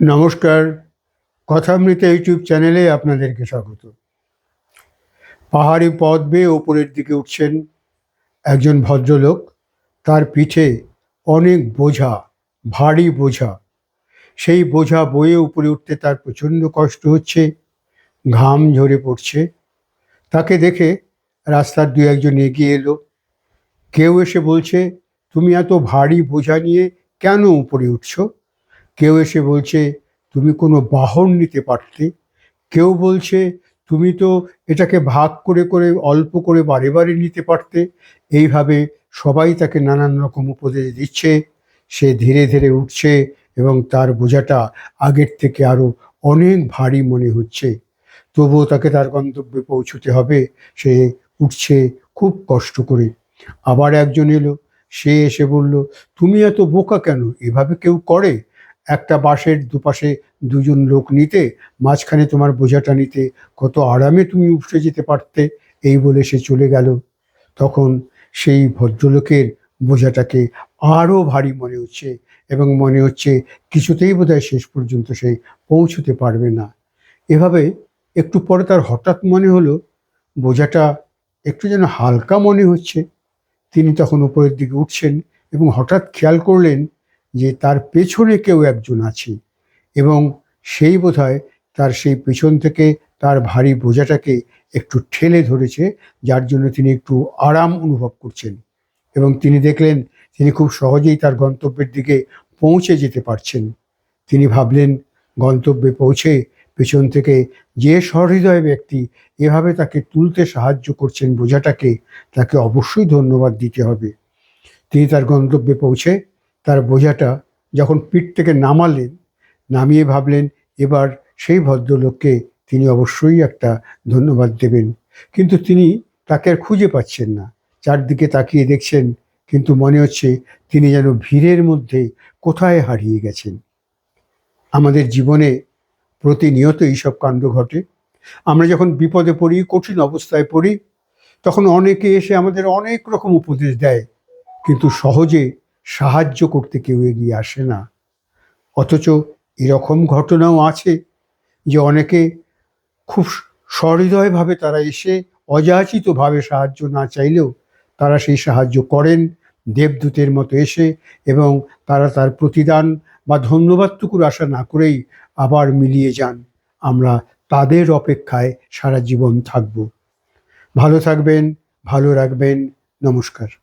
নমস্কার। কথামৃত ইউটিউব চ্যানেলে আপনাদেরকে স্বাগত। পাহাড়ি পথ বেয়ে ওপরের দিকে উঠছেন একজন ভদ্রলোক। তার পিঠে অনেক বোঝা, ভারী বোঝা। সেই বোঝা বয়ে উপরে উঠতে তার প্রচণ্ড কষ্ট হচ্ছে, ঘাম ঝরে পড়ছে। তাকে দেখে রাস্তার দু একজন এগিয়ে এলো। কেউ এসে বলছে, তুমি এত ভারী বোঝা নিয়ে কেন উপরে উঠছো? কেউ এসে বলছে, তুমি কোনো বাহন নিতে পারতে। কেউ বলছে, তুমি তো এটাকে ভাগ করে করে অল্প করে বারে বারে নিতে পারতে। এইভাবে সবাই তাকে নানান রকম উপদেশ দিচ্ছে। সে ধীরে ধীরে উঠছে এবং তার বোঝাটা আগের থেকে আরও অনেক ভারী মনে হচ্ছে। তবুও তাকে তার গন্তব্যে পৌঁছতে হবে। সে উঠছে খুব কষ্ট করে। আবার একজন এলো। সে এসে বলল, তুমি এত বোকা কেন? এভাবে কেউ করে? একটা বাসের দুপাশে দুজন লোক নিতে, মাঝখানে তোমার বোঝাটা নিতে, কত আরামে তুমি উঠে যেতে পারতে। এই বলে সে চলে গেল। তখন সেই ভদ্রলোকের বোঝাটাকে আরও ভারী মনে হচ্ছে এবং মনে হচ্ছে কিছুতেই বোধহয় শেষ পর্যন্ত সে পৌঁছতে পারবে না। এভাবে একটু পরে তার হঠাৎ মনে হলো বোঝাটা একটু যেন হালকা মনে হচ্ছে। তিনি তখন উপরের দিকে উঠছেন এবং হঠাৎ খেয়াল করলেন যে তার পেছনে কেউ একজন আছে এবং সেই বোধহয় তার সেই পেছন থেকে তার ভারী বোঝাটাকে একটু ঠেলে ধরেছে, যার জন্য তিনি একটু আরাম অনুভব করছেন। এবং তিনি দেখলেন তিনি খুব সহজেই তার গন্তব্যের দিকে পৌঁছে যেতে পারছেন। তিনি ভাবলেন, গন্তব্যে পৌঁছে পেছন থেকে যে সহৃদয় ব্যক্তি এভাবে তাকে তুলতে সাহায্য করছেন বোঝাটাকে, তাকে অবশ্যই ধন্যবাদ দিতে হবে। তিনি তার গন্তব্যে পৌঁছে তার বোঝাটা যখন পিঠ থেকে নামালেন, নামিয়ে ভাবলেন এবার সেই ভদ্রলোককে তিনি অবশ্যই একটা ধন্যবাদ দেবেন। কিন্তু তিনি তাকে আর খুঁজে পাচ্ছেন না। চারদিকে তাকিয়ে দেখছেন, কিন্তু মনে হচ্ছে তিনি যেন ভিড়ের মধ্যে কোথায় হারিয়ে গেছেন। আমাদের জীবনে প্রতিনিয়ত এইসব কাণ্ড ঘটে। আমরা যখন বিপদে পড়ি, কঠিন অবস্থায় পড়ি, তখন অনেকে এসে আমাদের অনেক রকম উপদেশ দেয়, কিন্তু সহজে সাহায্য করতে কেউ এগিয়ে আসে না। অথচ এরকম ঘটনাও আছে যে অনেকে খুব সহৃদয়ভাবে তারা এসে অযাচিতভাবে সাহায্য না চাইলেও তারা সেই সাহায্য করেন দেবদূতের মতো এসে, এবং তারা তার প্রতিদান বা ধন্যবাদটুকুর আশা না করেই আবার মিলিয়ে যান। আমরা তাদের অপেক্ষায় সারা জীবন থাকব। ভালো থাকবেন, ভালো রাখবেন। নমস্কার।